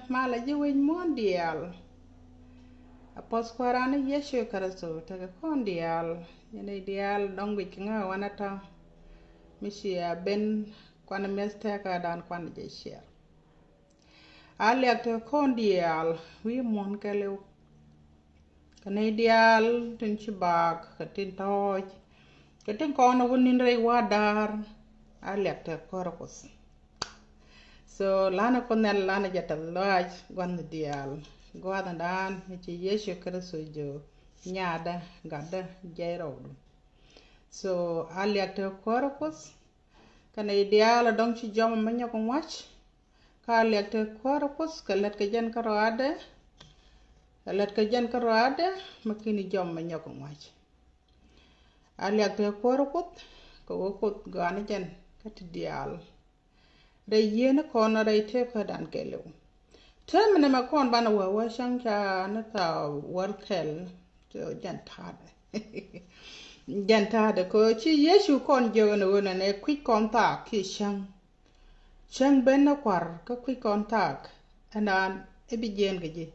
Male jiwin mondial. Apos kwarana yeshu karaso taga kondial. Yene ideal dong wikinga wanata. Mishia ben kwana mesteka dan kwana jeshia. Ali akte kondial. We mon kale. Kana ideal tin chibak. Katin toj. Katin kona wuninre wadar. Ali akte korokos. So lana konel lana jata lodge gwan dial gwan dan ci yeshu kreso jo nyada gada jairo. So ali akte korpus kana ideal dong ci jom manya ko wach ka ali akte korpus kalet ka jan karade makini jom manya ko wach ali akte korpus ko ko gwan jan kat dial Re yene kona re teekä dan kelu. Temene ma kon bana wa shanka na ta warkel jantade. Jantade ko chi yeshu kon jona wona ne quick contact ki shang. Shang benna kwar ka quick contact anan ebijen gaji.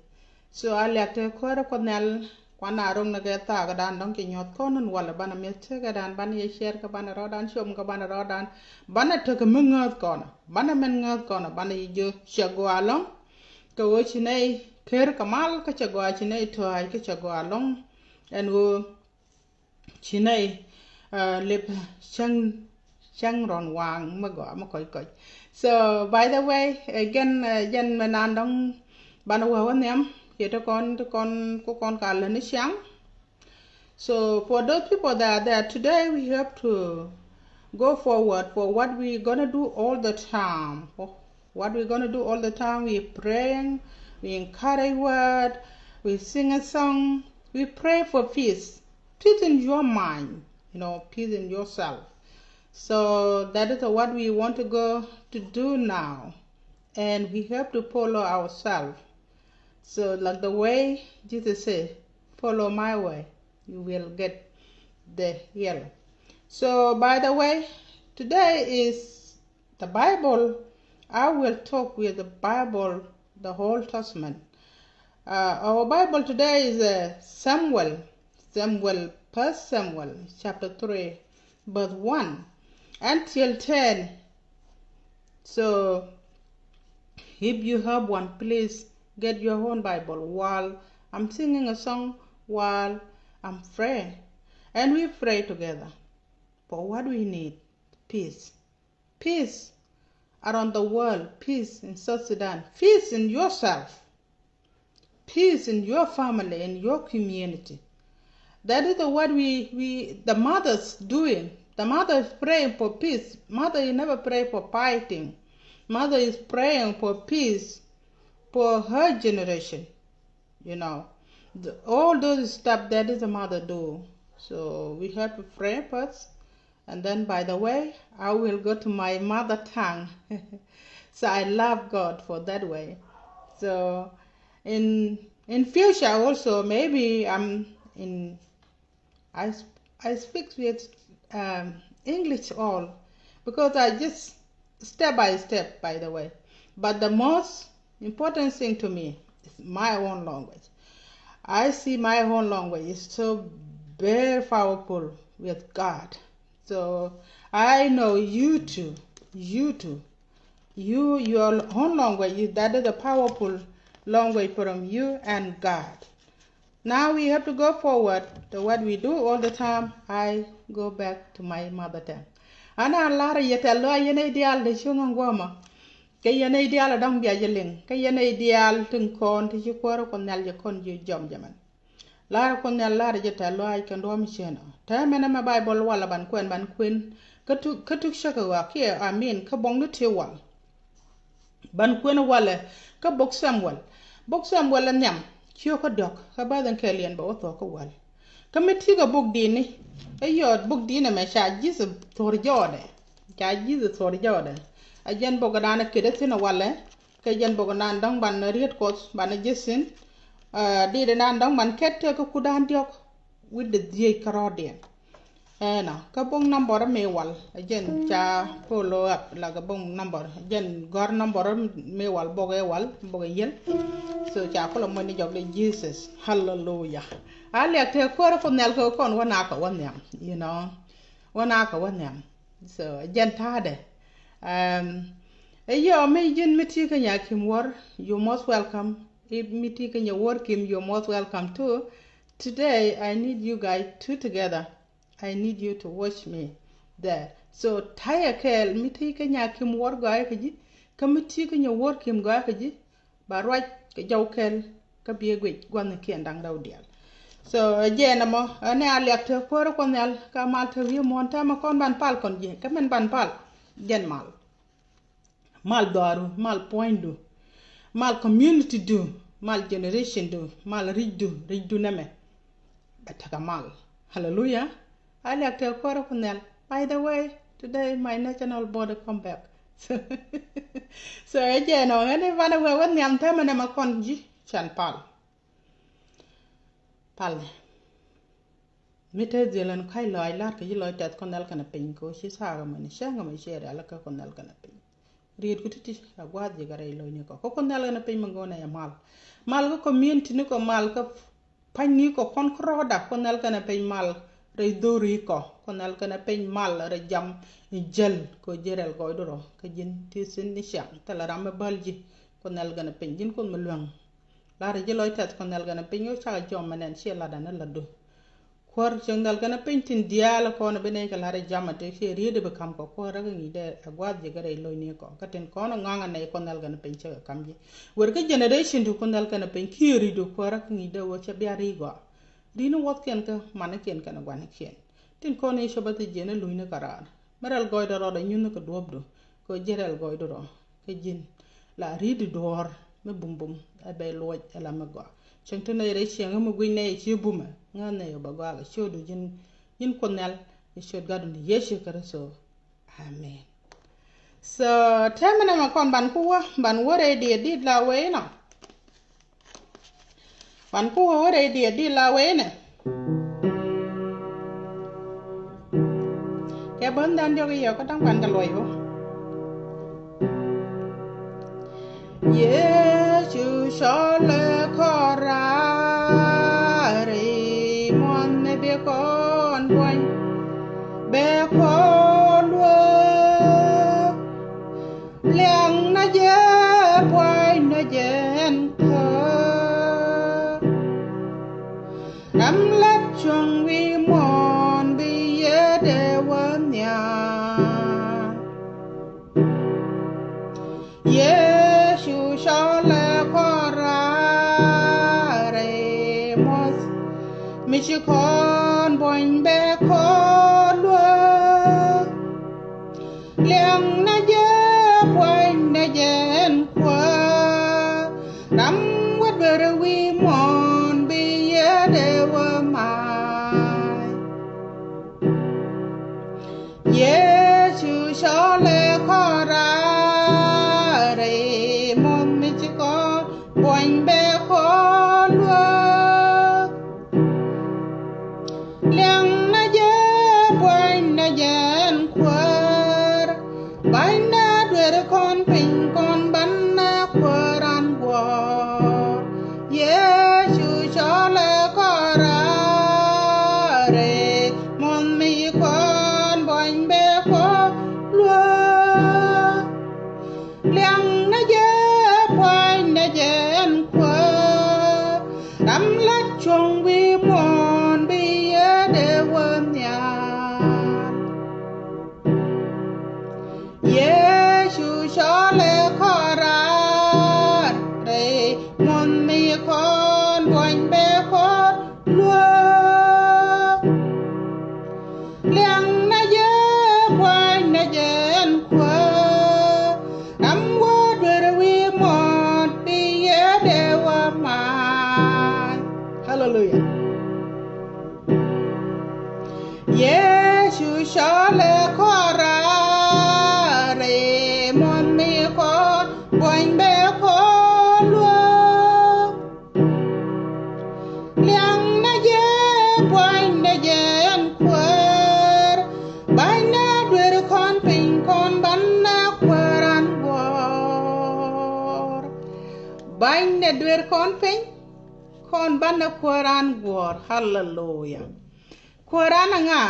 So aliate kwara konel kwana rong na geta ga dan dong ki nyot konon wala bana mete ga dan bana ye share ka bana rodan shom ka bana rodan bana to ka mengat kona bana men ngat kona bana yijo chago along ka wo chinai ker kamal ka chago chinai to ai ka chago along and wo chinai lip chang ron wang ma go ma koi koi. So by the way again jan menandong bana wa nem Yeta kon kala ni shang. So for those people that are there today, we have to go forward for what we're gonna do all the time. What we're gonna do all the time, we praying, we encourage word, we sing a song, we pray for peace in your mind, peace in yourself. So that is what we want to go to do now, and we have to follow ourselves. So like the way Jesus said, follow my way, you will get the healing. So by the way, today is the Bible. I will talk with the Bible, the whole Testament. Our Bible today is Samuel Samuel, 1 Samuel chapter 3, verse 1 until 10. So if you have one, please get your own Bible while I'm singing a song, while I'm praying. And we pray together for what we need. Peace. Peace around the world. Peace in South Sudan. Peace in yourself. Peace in your family, in your community. That is what the mothers doing. The mother is praying for peace. Mother is never pray for fighting. Mother is praying for peace for her generation. You know, all those stuff that is the mother do. So we have to pray first. And then, by the way, I will go to my mother tongue. So I love God for that way. So in future also, maybe I speak with English all, because I just step by step, by the way. But the most important thing to me is my own language. I see my own language is so very powerful with God. So I know you too, your own language, that is a powerful language from you and God. Now we have to go forward to what we do all the time. I go back to my mother tongue. Ana lara yetalo yene ideal de shunga ngoma. Ke yene ideal dang biya jeling. Ke yene ideal tung kon ti chukwaro kon nal je kon ju jom jaman. Lara kon nal lara yetalo ay kan do micheno. Ta mena ma Bible wala ban kwen katuk shaka wa kia amin ka bong te wal. Ban kwen wala ka bok Samuel nyam. Chio ka dok ka badan kelien ba otho ka wal. Ka meti ga bok dini. Ayod bok dini me sha jisu thor jode. Cha jisu thor jode. Ajen bogadana kede tina wale. Ka jen boganan dang ban riet kos ban jisin. Di de nan dang ban kette ka kudan diok with the diye karodian. Na ka bong number me wal. Ajen cha follow up la ka bong number. Ajen gor number me wal boge yel. So cha ko mo ni jog le Jesus. Hallelujah. Ali akte ko ko nel ko kon wana ka wanyam, you know. Wana ka wanyam. So ajen tade. Yo me jin miti ka nya kim wor, you most welcome. If miti ka nya wor kim, you most welcome too. Today I need you guys two together. I need you to watch me there. So taya kel miti ka nya kim wor ga ka ji, ka miti ka nya wor kim ga ka ji. Ba right ka jaw kel ka biye gwe gwan ki ndang daw dial. So jena mo ne alekte ko ko nel ka mal te wi monta ma kon ban pal kon je ka men ban pal jen mal daru mal point do mal community do mal generation do mal rich do neme bataka mal. Hallelujah. Alekte ko nel. By the way, today my national border come back. So jena ne vana wa nyam ta ma ma kon ji chan pal mite zelan kai loy lar ke loy tat konal kana pin ko shi sa man shanga man shere ala ka konal kana pin riet kutiti agwad je gare loy ne ko konal kana pin mangona ya mal ko community ni ko mal ka pani ko kon kroda konal kana pin mal re dori ko konal kana pin mal re jam jel ko jerel ko doro ka jin ti sin ni shang tala ram balji konal kana pin jin kon melwang lar je loy tat konal kana pin yo cha jom manen shela dana ladu kwar jangal kana pentin diala ko na bene kala re jamate ke riede be kam ko ra ngi de agwad je gare lo ni ko katen ko no nganga ne ko nal kana penche kam ji wer ka generation to ko nal kana pen kiri do ko ra ngi de wo che biari go dino wat ken ka man ken kana gwan ken tin ko ne shobate je ne luine karar maral goy do ro nyun ko dobdo ko jerel goy do ro ke jin la riede dor me bum abe lo ala ma go chantana re chianga mu gwine chi buma ngane yo bagwa ga shodu jin konel shod gadun yesu karaso amen. So temana ma kon ban wore di la we no ban ku wore di la we ne ke bon dan yo ko tang ban ga loy ho yesu shole korare mon chỉ con boing bé con luôn liang na dê boing na dên qua đắm quát bờ vi mòn bi ye de wa mai ye chu cho le kho ra re mòn mi chỉ con boing bé con luôn liang na dê boing na dên qua bai na đuổi con pin con bắn na qua ran qua ye chu cho le kho ra re mòn mi con boing bé con luôn liang na dê boing na dên qua đắm lát chuông vi mòn bi ye de won nyan Yesu cho le kho ra re mòn mi con boing bé con luôn liang na dê boing na dên qua đắm qua đuổi vi mòn bi ye de wa mai hallelujah Yesu cho le kho ra re mòn mi con boing bé con luôn liang na dê boing na dên qua bai na đuổi con pin con bắn na qua ran war bai na đuổi con pin con bắn na qua ran war hallelujah Quarana nga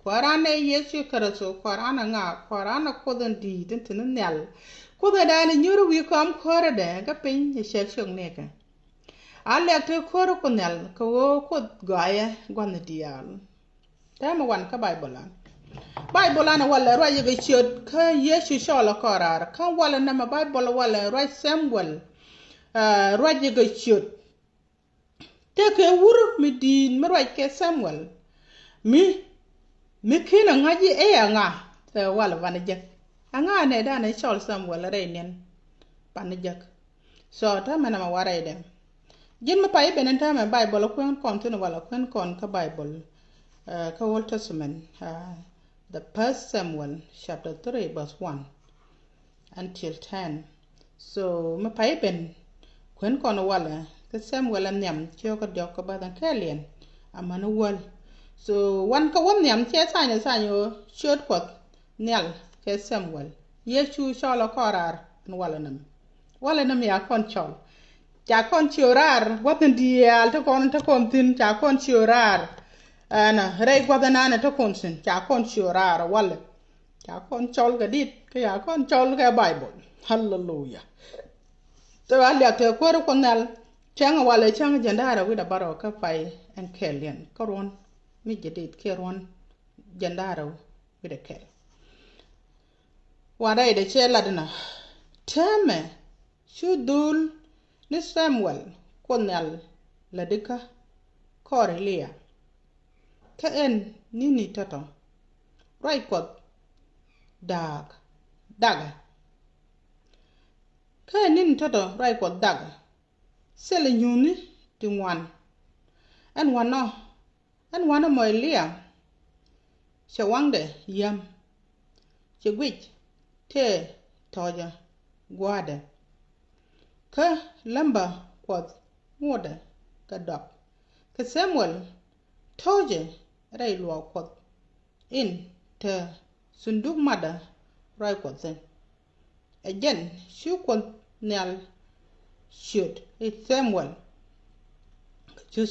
Quarana Yesu Karaso Quarana nga Quarana kodan di tin nel koda da ni nyuru wi kam khora de ga pin ye shek shong neka ale te khora ko nel ko ko gaya gwan dial ta ma wan ka Bible an wala ro ye ga chot ka Yesu shola korar ka wala na ma Bible wala ro Samuel ro ye ga chot te ke wur mi din mi ro ke Samuel mi kina ngaji nga te wala vanajak anga ne da ne chol Samuel re nen vanajak so ta mana ma wara dem jin ma pai benen ta ma Bible ko kon tun wala kon ka Bible ka Old Testament the first Samuel chapter 3 verse 1 until 10 so ma pai ben kon wala ka Samuel an nyam cho ka dok ka badan kalien amana wal so wan ka won nyam che sa yo shot pot nel ke Samuel Yesu shola korar wala nam ya kon chol ja kon chiorar wadan dial to kon tin ja kon chiorar ana rei gwadana na to kon sin ja kon chiorar wala ja kon chol ga dit ka ya kon chol ga Bible hallelujah to ala te ko nel changa wala changa jandara wi da baro ka pai en kelien koron mi jadid keron jandara wi da kel wada ide chela dina teme shudul ni Samuel konel ladika korelia ka en nini tato right kot daga ka en nini tato right kot daga sele nyuni ti wan en wano moy liam chawangde yam chegwich te toja gwade ka lamba kwad ngode ka dok ka Samuel toje rai luwa kwad in te sunduk mada rai kwad zen again shu kwad nyal shoot it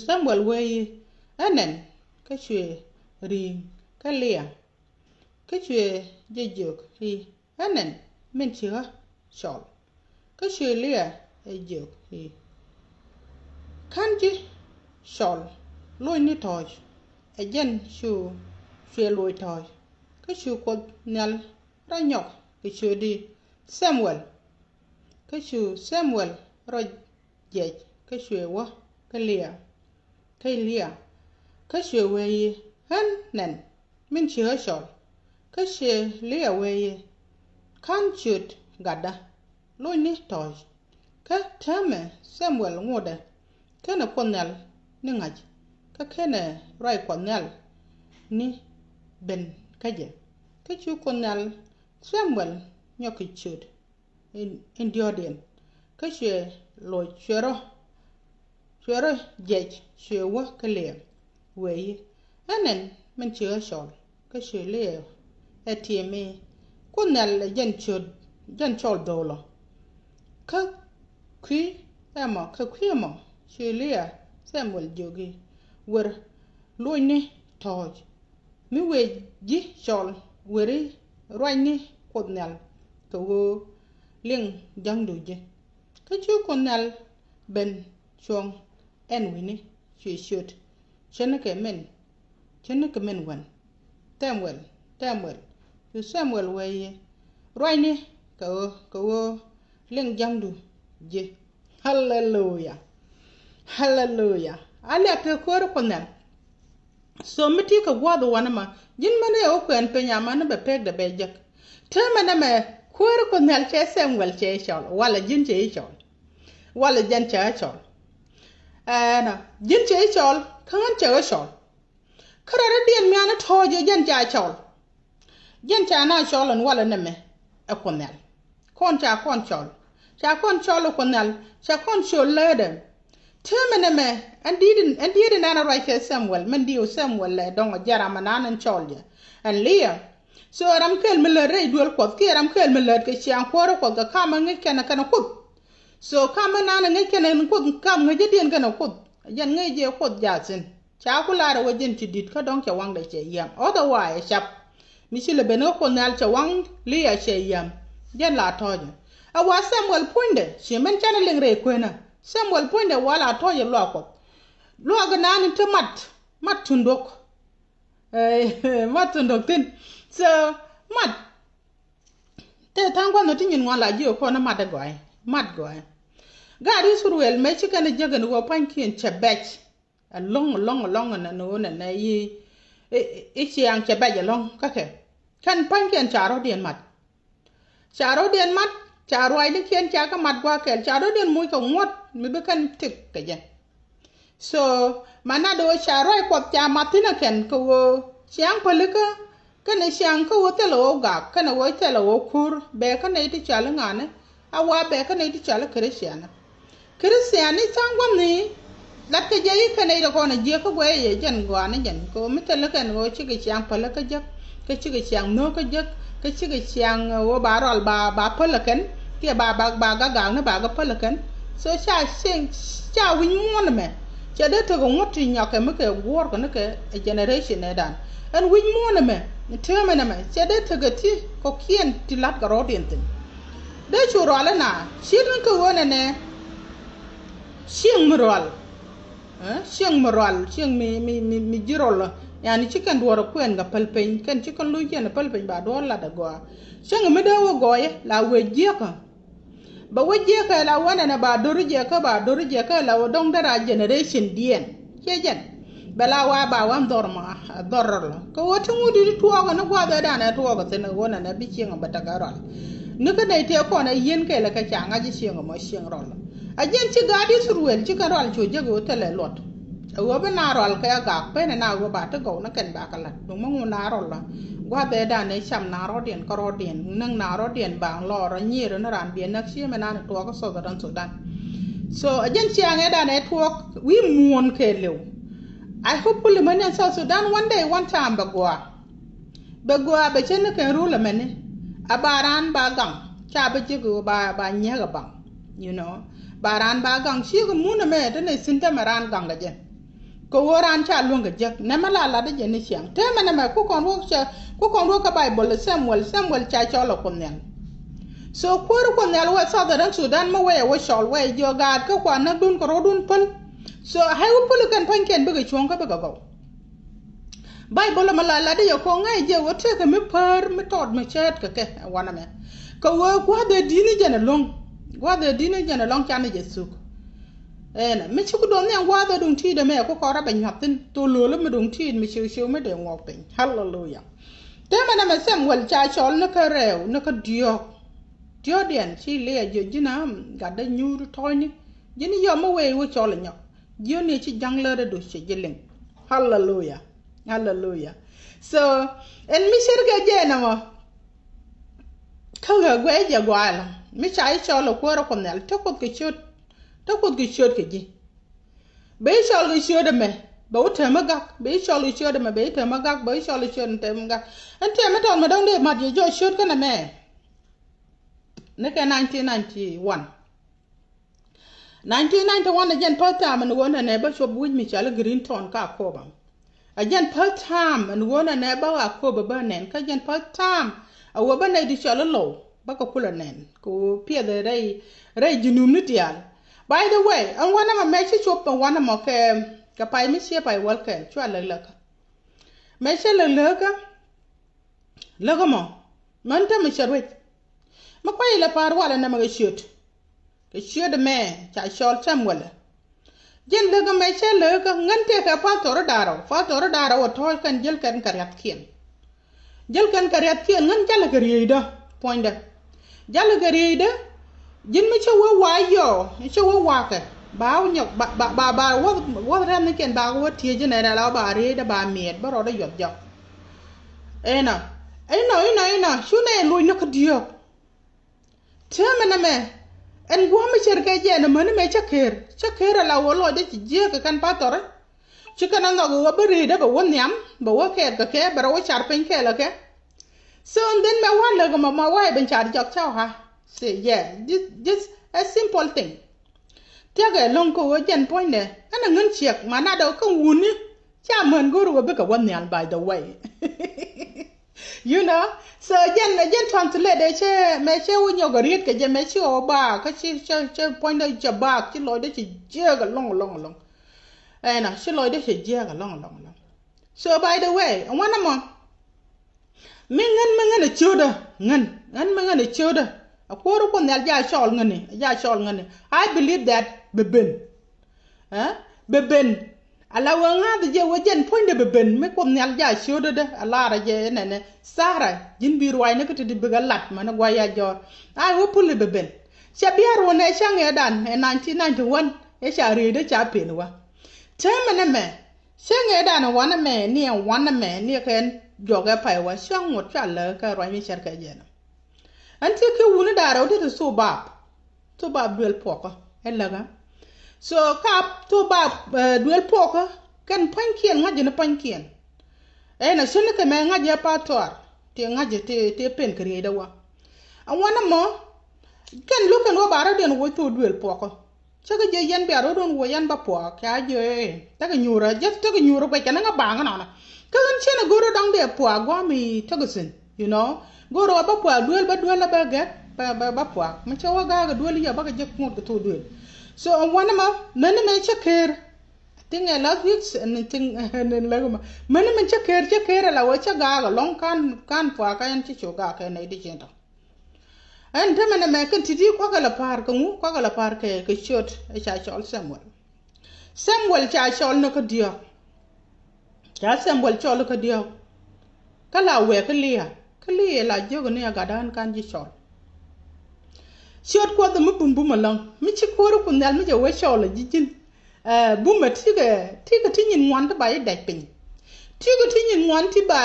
Samuel wey anen ka chwe ring ka lia ka chwe jejok hi anen men chiga chol ka chwe lia ejok hi kanji chol loy ni toj again shu chwe loy toj ka chwe kwad nyal ranyok ka chwe di Samuel ka chwe Samuel roj jej ka chwe wa ka lia ka she weye han nen min chi shol ka she le weye kan chut gada lo ni toj ka tame Samuel ngode kana konel ni ngaj ka kene rai konel ni ben kaje ka chu konel Samuel nyoki chut in diodien ka she lo chero jej she wa kale weye anen min chi shol ka she le etieme konel jen chol dolo ka kwi emo she le Samuel jogi wer loine toj mi we ji chol weri roini konel to wo ling jangdu je ka chu konel ben chong en wini she shoot chene ke men wan Samuel you Samuel weye roini ka wo ling jangdu je hallelujah ali ate kor konel so miti ka gwado wanama jin mane o kwen penya mane be peg de bejek temane me kor konel che Samuel che chol wala jin che chol wala jan che chol na jin che chol kan che chol karare dien mi ana toje jan cha chol jan cha na chol an wala neme e konel kon chol cha kon chol konel cha kon chol leden temene me andidin nana right Samuel mendio Samuel le dongo jarama nanan cholje and Leah so ram kel melere dual kot ke ram kel melere ke chiang kworo kot ka kama ngekena kana kut so kama nana ngekena kut kam ngejidien kana kut jan ngeje kut jasin cha kula ro wajin tidit ka donke wang de che yam otherwise chap misile beno konal cha wang Leah che yam jan la toje awa Samuel punde she men channeling re kwena Samuel poinde wala toye loko loga nani te mat tundok mat tundok tin so mat te tangwa no tinyin wala jio ko na mat goy gari surwel me chikane jagan go pankin chebech a long na no na yi chiang chebech long kake kan pankin charo dien mat charo ai dikien chaka mat gwa kel charo dien muy ko ngot mi be kan tik kaje so manado charo ai kwat cha matina ken ko chiang palika kana chiang ko telo ga kana wo telo kur be kana iti chala ngane awa be kana iti chala kristiana sangwam ni lakke jayi kana ida ko na je ko gwe ye jan gwa na jan ko mitela kan wo chi chiang palika jak ke chi chiang no ka jak ke chi chiang wo barol ba palakan ke ba ga gang na ba ga palakan so cha win mon me cha de to ngot nya ke me ke wor ko ne ke generation ne dan an win mon me terme na me cha de to ti ko kien ti lat ga rodin tin de chu ro la na shin ko wona ne shin mi jirol yani chicken duoro kwen ga palpen kan chicken lu yen palpen ba do la da go shin me dawo goye la weje ka ba waje ka la wana na ba dorje ka la dong dara generation dien kejen bala wa ba wan dorma dorlo ko wata ngudi tuwa na gwa da na tuwa ga tana wona na biki ngam batagarol nika dai te ko na yen kai la ka changa ji shinga mo shingrol ajen ci gadi surwel ci karol cho jego tele lot wo ba na rol ka ga pe na go ba ta go na ken ba kala dum mo na rol la gwa be da ne cham na ro dien ko ro dien nang na ro dien ba lo ro nyi ro na ran bien na chi me na to ko so dan Sudan so ajen ci anga da ne to we mon ke lew I hopefully man in South Sudan one day one time ba chen kan rule mane abaran ba gang cha ba jigo ba nya ga bang you know baran ba gang chi go mun me de ne sinta maran gang ga jen ko woran cha lunga jek ne mala la de jen chiang te mane me ku kon ro ka Bible Samuel cha cho lo kon nen so ko ro kon nel wa South Sudan ma we shol we jo ga ko kwa na dun ko ro dun pal so hay wo pul kan panken be chon ka be go Bible mala la de ko ngai je wo te ka mi par mi tod mi chet ka ke wana me ko wo kwa de dini jen long gwa de dini jen long chan je suk me chi ku don ne wa da dung ti de me ko ko ra ban hatin to lo le me dung ti me shiu me de ngok pin hallelujah te me me sem wel cha chol na ka rew na ka dio den chi le je jina ga da nyuru toy ni jini yo mo we wo chol nyo dio ne chi jang le do chi jiling hallelujah hallelujah so en mi shirga je na mo ka ga gwe je gwala mi chai chol ko ro ko nel to ko ke chot ke ji be chol ke chot me ba wo te magak be chol ke chot me be te magak be chol ke chot te magak en te me ton me dong de ma je jo chot kana me ne ka 1991 again part time and one and never shop with me chala green ton ka ko ba again part time and one and never a ko ba nen ka again part time a wo ba ne di chala low ba ko kula nen ko pia de rei junum ni tial by the way and one of my message shop one of my ka pai mi sia pai wal ka chwa la ka me chala la ka mo man ta me charwet ma pai la par wala na ma ga shoot ke shoot me cha shol samuel jen le ga me che le ga ngante ka fa tor daro o to kan jel kan karyat kien ngan jala garida poinda jala garida jin me che wa yo che wa ka ba nyok ba wo ran ken ba wo tie je na la ba re da ba miet ba ro da yot jo ena shu ne lu na ka dio temena me en gwa me cherke je na man me chaker la wo lo de je ka kan pa tor chi kana no go ba re da ba won yam ba wo ke ba wo char pen ke la ke so then me wa la go ma wa ben char jok chao ha say yeah just a simple thing tiaga long ko wo jen point ne ana ngun chiek mana do ko wuni cha man go ro ba ka won yam by the way you know so jen translate de che me che wo nyo garit ke je me che o ba ka chi point de je ba chi lo de chi je ga long na chi lo de chi je ga long so by the way one more me ngan a choda ngan a choda a ko ro ko nel ja chol ngani I believe that beben ala wanga de je wajen point de beben me ko nyal ja shodo de ala ra je ne sara jin bir way ne ko ti biga lat man gwa ya jor ay wo pul beben cha biar wona chang e dan 1991 e cha re de cha pen wa temene me chang e dan wana me ni ken joga pai wa chang mo cha le ka ro mi cher ka je na anti ke wona da ro de so bab duel poko elaga so kap to ba duel poka kan pankien ngaje na pankien na shine ke me ngaje pator te ngaje te pen kre da wa awana mo kan lukan wo bara den wo to duel poka chaga je yan ba ro don wo yan ba po ka je ta ga nyura ko kana nga ba nga na ka kan chene goro dang de po gwa mi togosin you know goro ba po duel la ba ga ba po ma chawa ga duel ya ba ga je ko to duel so one ma many me chaker thing a lot weeks and thing and lagoma many me chaker la wa chaga long kan fa ka yan chi choga ka nei di jenta and them me kan ti ko ga la par ke shot e cha chol samuel cha chol no ko dio cha samuel chol ko dio kala we klia la jogo ne ga dan kan ji chol shot ko da mu bum along mi chi ko ro kun dal mi je we shola jijin buma tiga tinyin wan ta ba yi dai pin tiga tinyin wan ti ba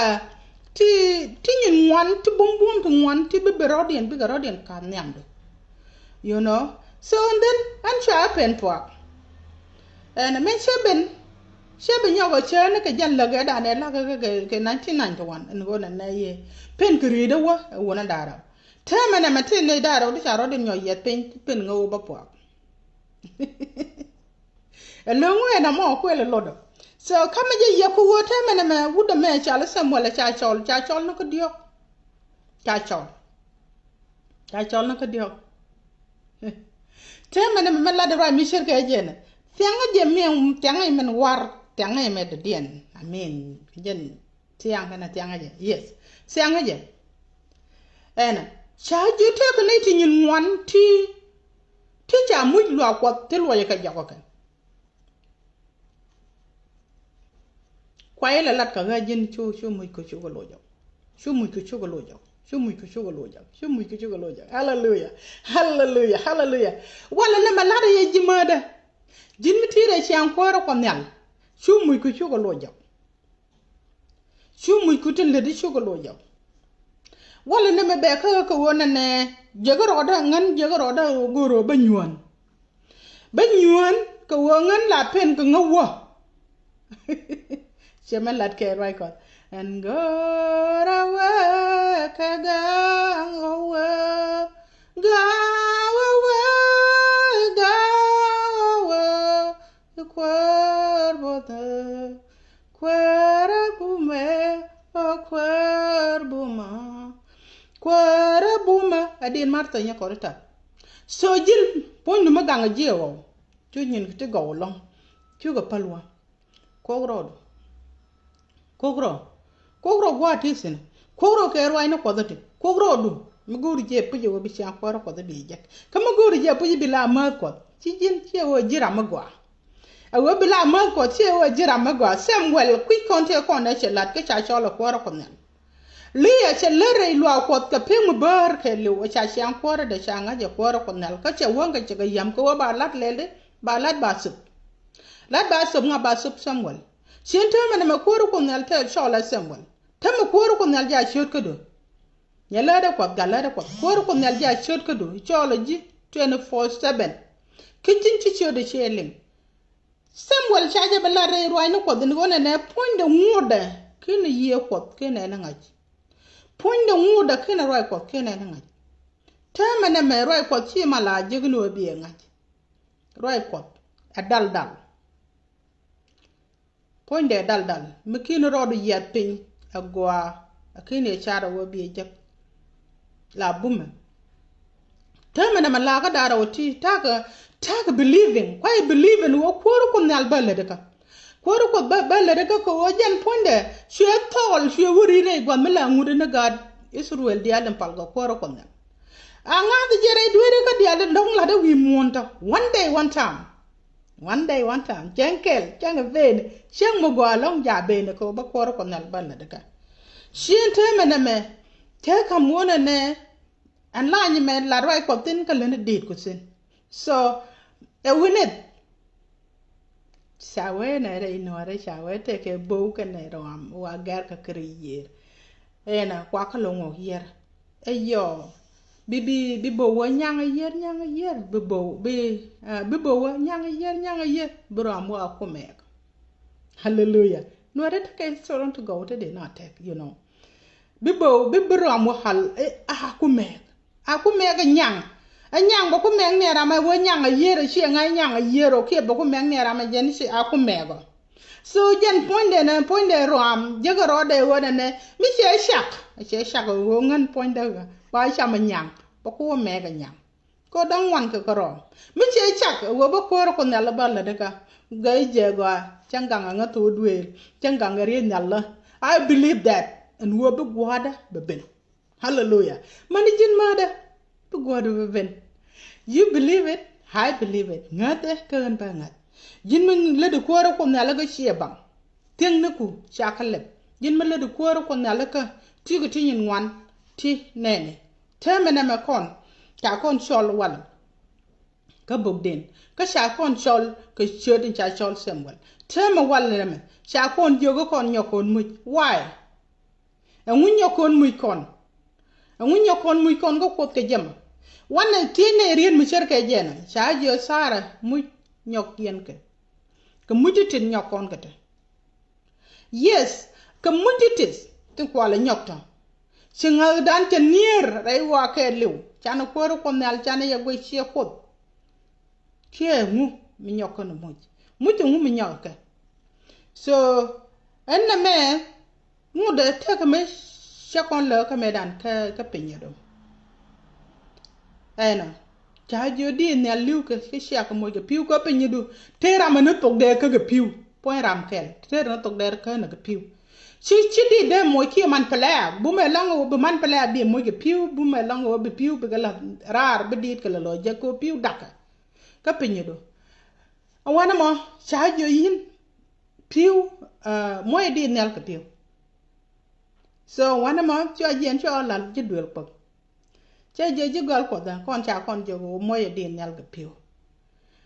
tinyin wan ti bum to wan ti be rodien kan nyam do you know so and then an cha pen po and men sheben yo go chene ke jan la ga da ne la ga 1991 and go na ye pen kri da wa wona dara temene matin ne daro di charo di nyo yet pen ngo ba po elongo na mo ko le lodo so kama je ye ko wote temene me wuda me chala samuel cha chol no ko dio cha chol no ko dio temene me la de ra mi shir ke jene tianga je me tianga men war tianga me de dien amen jen tianga na tianga je yes tianga je ena cha ju te ko ne ti nyin wan ti cha mu lo ko te lo ya ka ja ko kan kwa ile lat ka ga jin chu mu ko chu lo jo chu mu ko chu lo jo chu mu ko chu lo jo chu mu ko chu lo jo hallelujah hallelujah hallelujah wala na malada ye jimada jin mitire ci ancora ko nyal chu mu ko chu lo jo chu mu ko tin le di chu lo jo wala na me be ka wona ne jegoro da ngan jegoro da goro banyuan ka wongan la pen ka ngawa chema lat ke right ko and go away ka ga away the cuervo de cuerbume o cuerbuma adin marta nya korita so jil pon no maganga jewo chu nyin kite go long chu ga palwa kogro gwa tisin kogro ke rwai no kodati kogro du muguri je puje wo bi cha kwara ko bi je kama guri je puje bi la ma ko ci jin ci wo jira magwa awo bi la ma ko ci wo jira magwa Samuel kwi konte ko na che lat ke cha chola kwara ko nan liya che lere lu ko ka pe mu bar ke lu cha cha kwara da cha nga je kwara ko nan ka che wonga che ga yam ko ba lat lele ba lat ba sup nga ba sup Samuel shin ta mana makoro ko nan ta chola Samuel ta makoro ko nan ja shot ko do nyalada kwa galada kwa kworo ko nyalja chot ko do chola ji 24/7 kitchen chicho de sheling Samuel chaje bala re roi no ko den gona ne ponde nguda kene ye ko kene na ngaj ponde nguda kene roi ko kene na ngaj tama na me roi ko chi mala jigno bi ngaj roi ko adal ponde dal mekino rodo yat pin agwa akine chara wo bi jak la buma tama na malaga dara oti taka believing quite believing wo kworo ko nal balle de ka kworo ko balle de ka ko wajan ponde she tol she wuri ne gwa mala ngude na gad Israel di alam palga kworo ko nal anga de jere duere ka di alam dong la de wi monta one day one time jenkel janga ven shang mo gwa long ja be ne ko ba kworo ko nal balle de ka shin tama na me te kam wona ne an la ni me la roi ko tin ka le dit ko sin so e winet sawe na re no re sawe te ke bo ka ne ram wa gar ka kriyer ena kwa ka lo ngo yer e yo bi bo wa nyang yer bi bo wa nyang yer bram wa ko me hallelujah no re te ke so to go to the not take you know bi bram wa hal aku me ga nyang ba ku meng ne rama wo nyang a yero shi nga nyang a yero ke ba ku meng ne rama jen shi aku me go so jen ponde ram je ga rode wona ne mi she shak wo ngan ponde ga ba sha ma nyang ba ku me ga nyang ko dang wan ka ro mi she shak wo ba ko ne la ba la de ka ga je go changa nga to duel changa nga re nyalla I believe that and wo ba gwada ba ben hallelujah mani jin mada God of heaven. You believe it? I believe it. Ngate kan bangat. Jin men le de kwara ko na laga shebang. Teng naku chakalep. Jin men le de kwara ko na laga ti ko tin wan ti nene. Temene me kon. Ka kon chol wal. Ka bogden. Ka sha kon chol ka chodin cha chol sembol. Tema wal le me. Sha kon jogo kon nyokon mu. Why? Engun nyokon mu kon. Engun nyokon mu kon ko kot ke jema. Wana tiene rien mu cher ke jena cha jo sara mu nyok yen ke mujitin nyokon kete yes ke mujitis tin kwala nyokta singa dan te nier rai wa ke liu chana kworo ko nal chana ya gwe chia kot ke mu mi nyokon mu mi nyoke so enna me mu de te ke me shakon le ke medan ka pinyedo ena chajo di ne liu ke shia ko mo ke piu ko pe nyidu tera manu tok de ka ge piu point ram kel tera tok de ka na ge piu chi di de mo ki man pala bu me lango bu man pala bi mo ge piu bu me lango bi piu be gala rar be dit ke lo je ko piu daka ka pe nyidu awana mo chajo yin piu moy di nel ka piu so wana ma cho jen cho la ji duel pok che je gal ko da kon cha kon jo moy di nel ka piu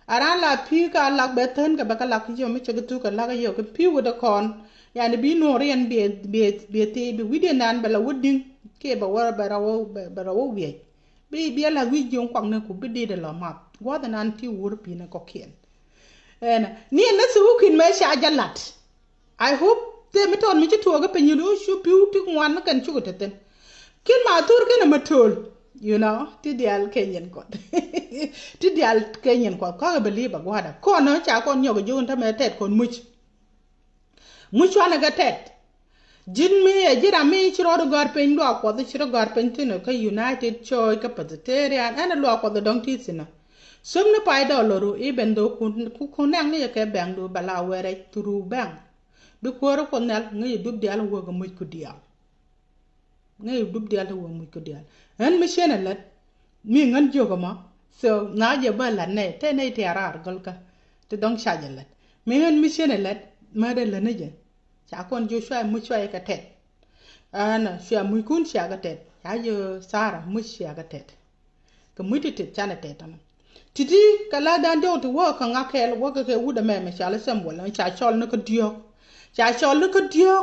ara la piu ka lak be ten ka ba ka lak jo mi che tu ka lak yo ka piu da kon yani bi no rien be te bi wide nan bala wudin ke ba wara ba rawo bi la wi jong kwang na ku bi de la map wa da nan ti wur pi na ko kien ni na su kin me sha jalat I hope te mi ton mi ci toga pe ñu shu piu ti ngwan kan ci guteten kin ma tur ken ma tol you know ti dial kenyen ko ti dial kenyen ko ka believe ba gwada ko no cha kon nyogo jun ta me tet kon much wana ga tet jin mi e jira mi ci rodo gar pe ndo ko de ci rodo gar pe tino ka united choy ka vegetarian ana lo ko de dong ti sina somne pai do loru even do ku nang ni ke bang do bala were turu bang bi koro ko nel ngay dub dial wo ga muy ko dial ngay dub dial wo muy ko dial en mi chene let mi ngan jogo ma so na je ba la ne te ne te arar gol ka te dong chaje let mi ngan mi chene let ma de la ne je cha kon jo shwa mu shwa ka tet ana shwa mu kun shwa ga tet ya yo sara mu shwa ga tet ka mu te chana tet na titi kala dan do to wo ka ngakel wo ka ke wuda me cha la sem wala cha chol na ko dio cha chol ko dio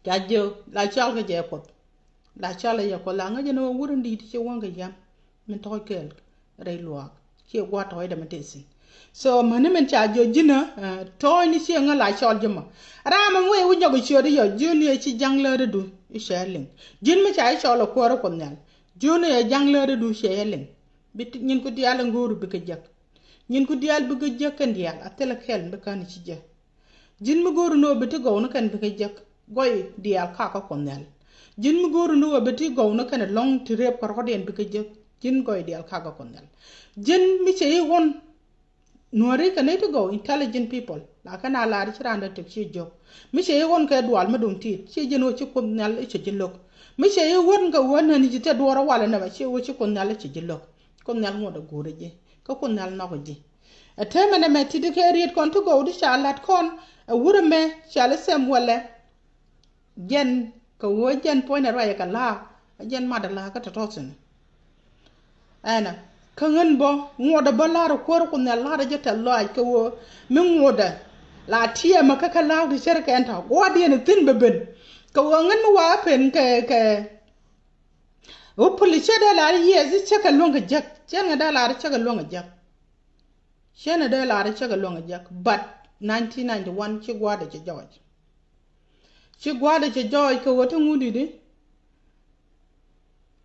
cha jo la chol ke je ko la chol ye ko la nga je no wurin di ti wanga yam min to kel re luak che gwa to de matesi so mane men cha jo jina to ni che nga la chol jema ra ma we wu jogo chori yo juni ci jangle de du sherling jin mi cha chol ko ro ko nyal juni ye jangle de du sherling bit ñin ko dial nguru bi ke jak ñin ko dial bi ke jak ndial atela kel be kan ci je jin mi goru no beti go no kan bi jak goy dial ka ka konel jin mi goru no beti go no kan long ti rep ko roden bi jak jin goy dial ka ka konel jin mi che won nori kan to go intelligent people la kana la ri randa te ci jok mi che won ka dual ma dum ti ci jino ci konel ci jilok mi che won ga won ni ji te dora wala na ba ci wo ci konel ci jilok konel mo da gore je ko konel na ko je atemene me ti de ke riet kon to go di chalat kon wure me chale sem wala gen ko wo gen point ra ya kala gen ma da la ka to totsen ana kangen bo ngoda balar ko ko na la da jeta lo ay ko wo min ngoda la tie ma ka kala di sherka enta godi ne tin beben ko wo ngen mo wa pen ke o police da la yezi cheka longa jak chen da la cheka longa jak shena da la cheka longa jak but 1991 ci gwada ci George ko wata ngudi di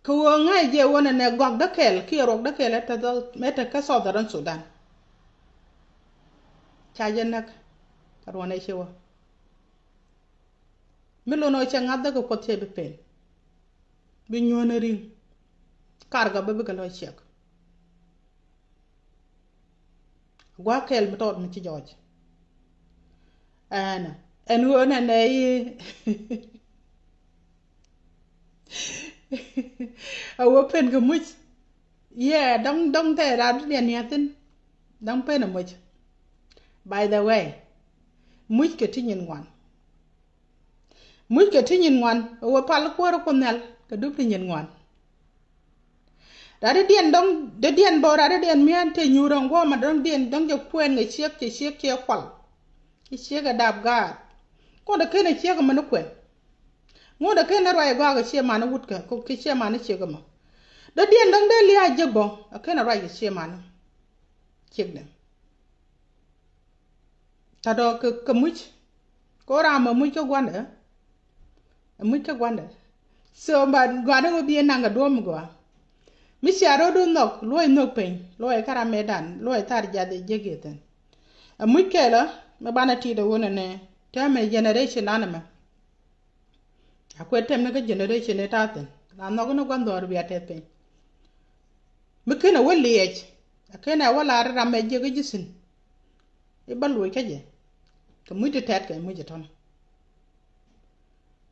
ko ngai je wona ne gog da kel ki rok da kel ta da meta ka Southern Sudan cha jenak karwana shewa milo no cha ngada ko potse be pen bi ñona ring karga ba ka lo chek gwa kel mi tot mi ci George ana en wona nay awo pen ga much yeah dong te ra den yatin dong pen a much by the way much ke tinyin ngwan awo pal ko ro ko nel ka du tinyin ngwan da den dong de den bo ra den mi ante nyurong go ma dong den dong je kwen nga chiek che kwal chiek ga dab ga ko da kene chiek ma no kwen ngo da kene rai ga ga che ma na wut ka ko ke che ma na chiek ma da den dong de liya je bo kene rai ga che ma na chiek dem ta do ka much ko ra ma much ka gwanda so ba gwanda go bi na ga do mu go mi sharo do nok loy nok pen loy kara medan loy tar jade jegeten much kela ma bana ti da wona ne tame generation anama akwai tame ka generation ta tan na no no gwando ar biya te pen mi kana wali yej akena wala ra me jege jisin e balu kaje to mu te tat ka mu je ton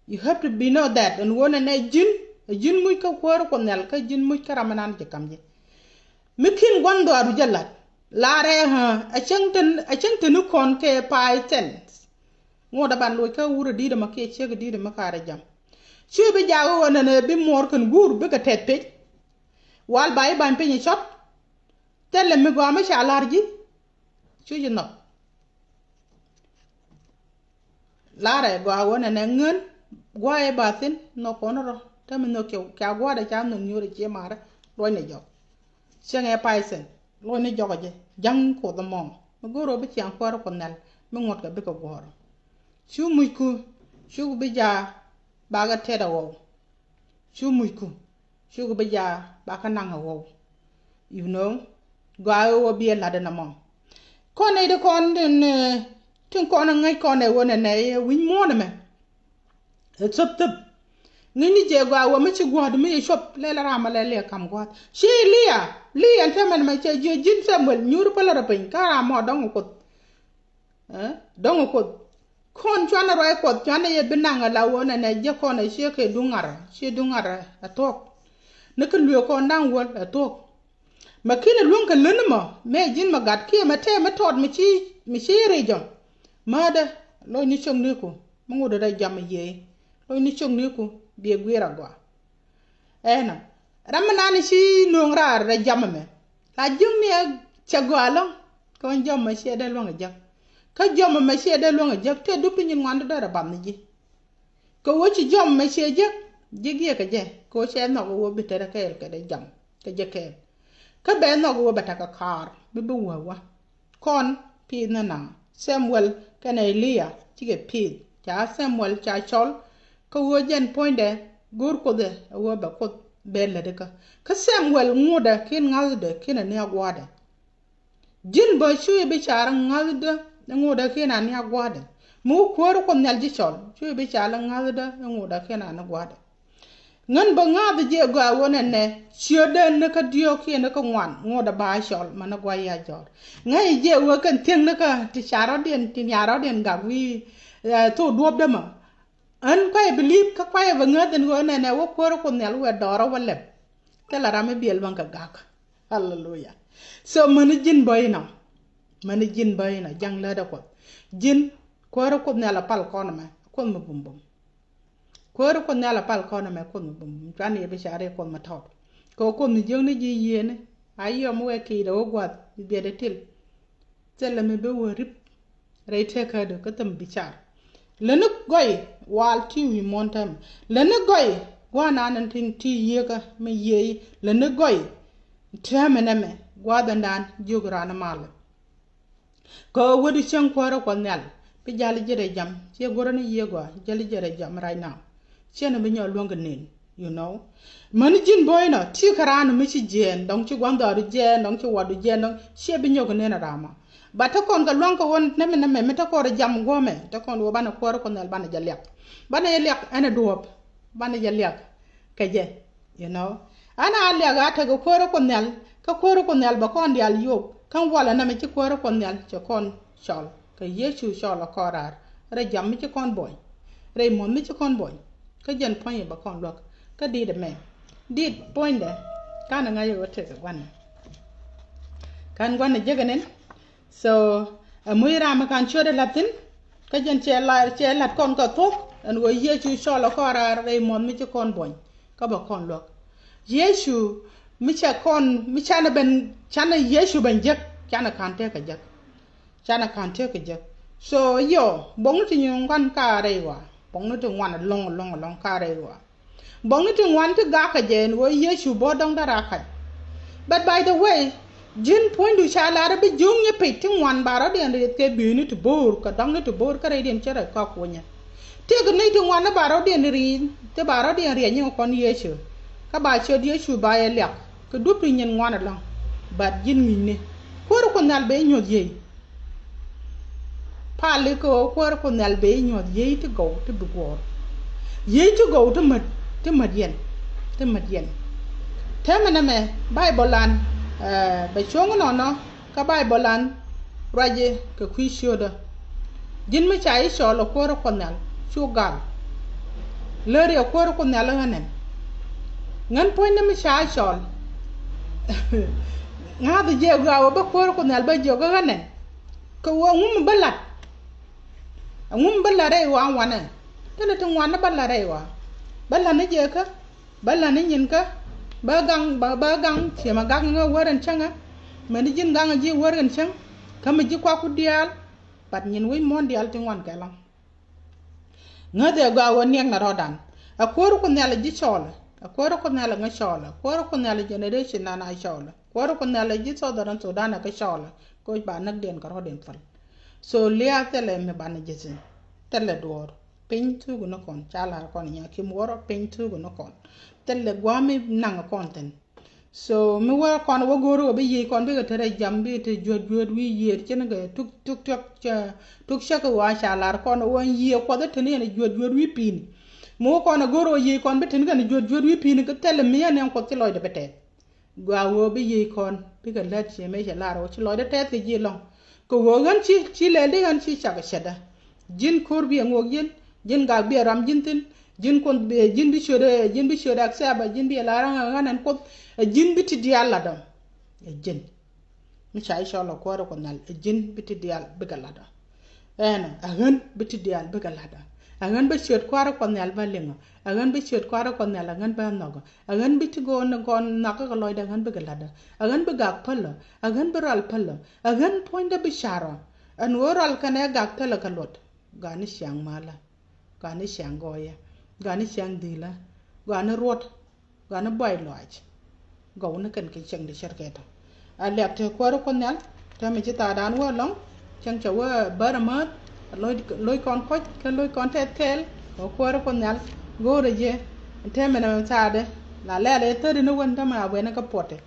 you have to be know that and wona ne jin muy ka ko ko nel ka jin muy karamanan je kamje mi kin gwando aru jalat laare ha a chengten kon ke pai ten ngoda ban loy ka wura di da make che ga di da makara jam chu be jago wona ne bi mor kan gur be ka tet pe wal bay ban pe ni shop tele mi go ma sha larji chu ji no lara go wona ne ngen go e batin no kono ro ta mi no ke ka go da cha no nyure che mara loy ne jo chen e paisen loy ne jo je jang ko da mo go ro be chiang ko ko nal mi ngot ka be ko go chu muiku chu be ja baga teda wo chu muiku chu be ja baka nanga wo you know go wo be la de na mo kon e de kon den tun kon ngai kon e wona ne win mo na me tsop tsop ngini je go wo me chi go de me shop le la rama le kam go shi liya temen me che je jin sambal nyur pala ra pen ka mo dong ko dong ko kon chwana roi ko chwana ye binanga la wona ne je ko ne she ke dungara atok ne ke lyo ko ndang won atok makina lun ka lenma me jin magat ke mate me tod mi chi re jom mada lo ni chong ne ko mo do da jam ye lo ni chong ne ko bi gwera go ena ramana ni shi nongra ra jam me la jung ni chagwalo ko jom ma she da lo nga ka jom ma she de lo nga te du pin ngwan da ra bam ni ji ko wo ci jom ma she je ge ka je ko she no wo bi tere ka de jam ka je ka be no wo bata ka kar bi bu wa kon pi na Samuel kana Elia ci ge pi cha Samuel cha chol ko wo jen poinde gur ko de wo ba ko be le de ka Samuel ngoda kin ngal de kin ne agwada jin ba shu be char ngal de ngoda kena ni agwade mu ko ko nalji chol chu be chala ngada ngoda kena na gwade ngan ba ngada je go wona ne chioda ne ka dio kena ka ngwan ngoda ba chol mana gwa ya jor ngai je wo kan teng ne ka ti charo den ti nyaro den ga wi to duob de ma an ko e believe ka kwa e ngada ngo ne wo ko nal we doro wala tela rame biel ban ka gak hallelujah so man jin boy na mani jin bayina jang la da ko jin ko ne la pal ko na me ko mo bum ko ne la pal ko na me ko mo bum tan ye be share ko ma taw ko ni jeng ni ji yene ayo mo we ki do gwat be de til tella me be wo rip rete ka do ko tam bichar lenu goy wal ti wi montam lenu goy gwana nan tin ti ye ka me ye lenu goy tame na me gwada ndan jogra na mal ko wodi chen kwara ko nel bi jali jere jam che gorone yego jali jere jam right now chen bi nyol longa nen you know man jin boy na ti karana mi ci jen dong ci gwanda du jen dong ci wadu jen dong che bi nyogo nen rama ba ta kon ga longa won na me ta ko jam gome ta kon wo bana ko nel bana jalyak bana yelyak ana duop bana jalyak kaje you know ana alya ta go ko nel ka ko nel ba kon dial yob kan wala na me ci ko nel ci kon chol ka yechu chol ko rar re jam mi ci kon boy re mon mi ci kon boy ka jen poye ba kon lok ka di de me di point de kana nga yo te wan kan gwan jeganen so muy ram kan chode latin ka jen che lat kon ka tok an go yechu chol ko rar re mon mi ci kon boy ka ba kon lok yechu mi cha kon mi chana ben chana yesu ben jek chana kante ka jek so yo bong ti nyung kan ka re wa bong ti ngwan long ka re wa bong ti ngwan ti ga ka jen wo yesu bo dong dara ka but by the way jin point du cha la be jung ye pe ti ngwan bara de ande ke bi ni to bor ka dong ni to bor ka re den chere ka ko nya ti ga ni ti ngwan na bara de ri te bara de ri nyi kon yesu ka ba che yesu ba ye lek ka du pri nyen ngwan long but jin ni ne ko nal be nyod ye pali ko nal be nyod ye to go to bugor ye to go to mad yen temana me bible lan ba chongo no ka bible lan raje ka kwishoda jin me chai sholo ko nal chugal lere ko nal hanen ngan poine me chai shol nga de je ga ba ko nal ba joga hanen ko wo ngum balat ngum balla re wa wana tele tun wana balla re wa balla ne je ka balla ne nyin ka ba gang che ma gang nga waran changa mani jin gang ji waran chang kam ji kwa ku dial pat nyin wi mon dial tin wan ka lang ngade ga woni na rodan akoro ko nela ji chola akoro ko nela nga chola akoro ko nela generation na na chola akoro ko nela ji Southern Sudan ka chola ko ba nak den ka roden fal so lia tele me ban jizin tele dor pin tu go no kon chala kon nya kim woro pin tu go no kon tele gwami nang konten so mi wa kon wo goro be yi kon be tere jambi te jod wi yer chen ga tuk shaka wa chala kon won yi ko de tene ne jod wi pin mo kon goro yi kon be tin ga ne jod wi pin ko tele mi ne ko ti loy de bete gwa wo be yi kon be ga lat che me chala ro ti loy de te ke ji long ko wo gan chi le de gan chi chaka shada jin kor bi ngok jin ga bi ram jin tin jin kon be jin bi shode ak saba jin bi la ran nganan ko jin bi ti dial la dam jin mi cha insha Allah ko ro ko nal jin bi ti dial be ga la da ena agan bi ti dial be ga la da agan be shod ko ro ko nal ba lenga agan be shod ko ro ko nal agan ba nogo agan bi ti go na gon na ka loy da agan be ga la da agan be ga palla agan be ral palla agan poinda bi shara an woral kana ga tala ka lot ga ni shang mala ga ni shang goya ga ni shang dila ga ni rot ga ni boy loj ga wona kan ke chang de sharketa alek te ko ro ko nal ta mi ta dan wo long chang cha wa baramat loy kon ko ka loy kon tet kel ko ro ko nal go re je te me na ta de la le te de no won ta ma we na ka pote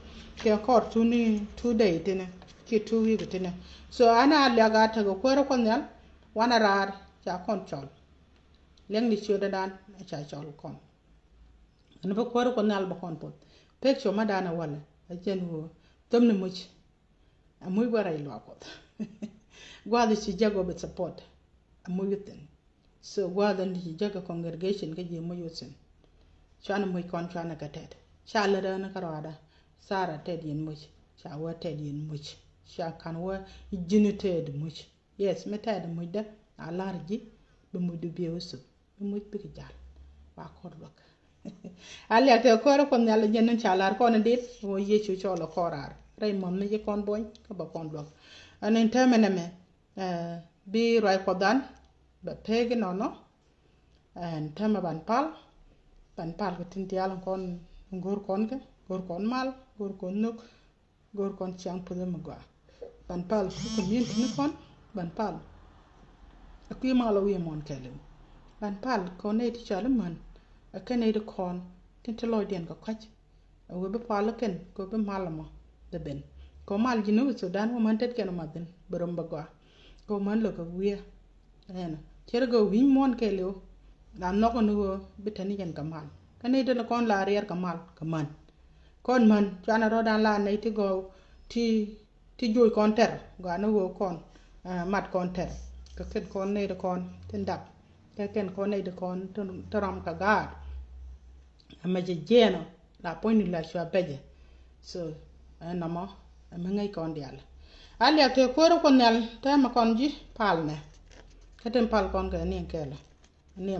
ke ko tu ni 2 day tene ki 2 week tene so ana alek ta ko ro ko nal wana rar cha kon chol leng ni choda dan cha chol kon an ba ko ro ko nal ba kon pot pek cho ma dana wala a jen wo tom ne much amuy baray lo ko gwada ci jago be support amuy yuten so gwada ni jago congregation ke je moy yuten chana moy kon chana ka tet cha la da na karada sara ted yin much cha wa ted yin much cha kan wa jini ted much yes me ted much da alarji be mu du biyo su be much be jall wa ko dok ali ate ko ro kon yalla jenn chalar ko na dit wo yechu cholo korar ray mom ne je kon boñ ko ba kon dok anen temene me bi ray ko dan ba pege nono en tema ban pal ko tin yalla kon ngor kon ke gor kon mal gor kon nok gor kon chang pude magwa ban pal ko min tin kon ban pal akui malo wi mon kele ban pal ko ne ti chala man akene de kon tin te loy den ko kach we be pala ken ko be malama de ben ko mal jinu Sudan wo man tet ken ma den borom bagwa ko man lo ko wiya ena cer go wi mon kele o na no ko no be tani ken kamal kane de kon la rier kamal kaman kon man chana ro dan la ne ti go ti joy kon ter ga no go kon mat kon ter ko ken kon ne de kon tin dak ken kon ne de kon toram ka gad ama je jeno la poni la shwa beje so anama ama ngai kon dial ali ate ko ro kon nal ta ma kon ji palne katen pal kon ga ni kela ni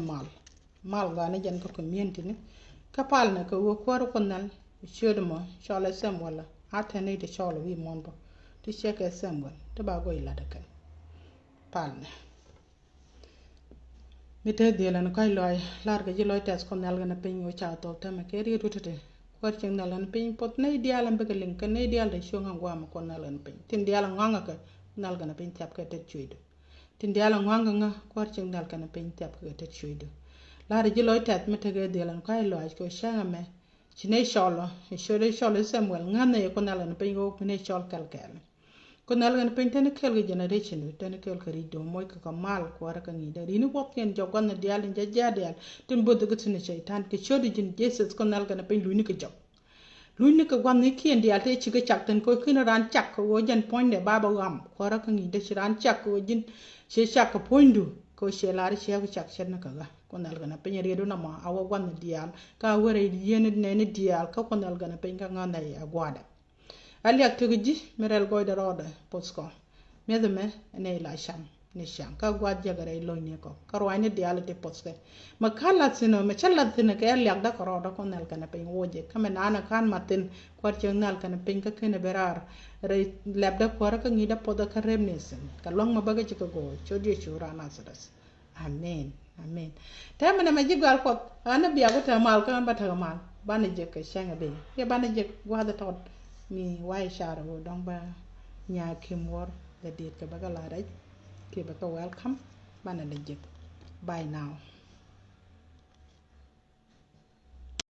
mal ga ne jen ko community ni ka palne ko ko ro kon nal shodo mo chola sem wala atene de chola wi monbo ti cheke sem wala to ba go ila de kan palne mite diela no kai loy larga ji loy tes kon nal gana pin wo cha to tama ke ri rutete kwar cheng nal an pin pot nei diala mbegelin kan nei dial de shonga ngwa kon nal an pin tin diala nganga ka nal gana pin tap ke te chuido tin diala nganga nga kwar cheng nal gana pin tap ke te chuido larga ji loy tet mite ge diela no kai loy ko shanga me chine sholo sholo samuel ngane kon nal an pin go ne shol kalkal ko nalgan pentene kelge generation tene kel kari do moy ka mal ko ara ka ngi dari ni bop ken jogon na dial nja jadial tin bod ga tune shaytan ke chodi jin jesus ko nalgan pen lu ni ka job lu ni ka wan ni kien dial te chi ga chak ten ko kin ran chak ko jan point de baba gam ko ara ka ngi de ran chak ko jin she chak ko pointu ko she lar she ko chak chen na ka ga ko nalgan pen redo na ma awa wan dial ka wore yene ne dial ka ko nalgan pen ka nganda ya gwada ali ak tugi merel goy da roda posko medeme ne la sham ni shang ka gwa jagare lo ni ko karwa ni dial de poste ma kala sino me chala sino ke liak da koro da kon nal kana pe woje kame nana kan matin kwar cheng nal kana pe ka kene berar re lab da kwar ka ngi da poda ka remnesen ka long ma baga chika go chodie chura na sadas amen amen ta mana ma jigal ko ana biya ko ta mal kan ba ta mal bana je ka shanga be ye bana je wa da tot mi wai shara wo dong ba nya kim wor da dit ka baga la raj ke ba ka welcome bana da je bye now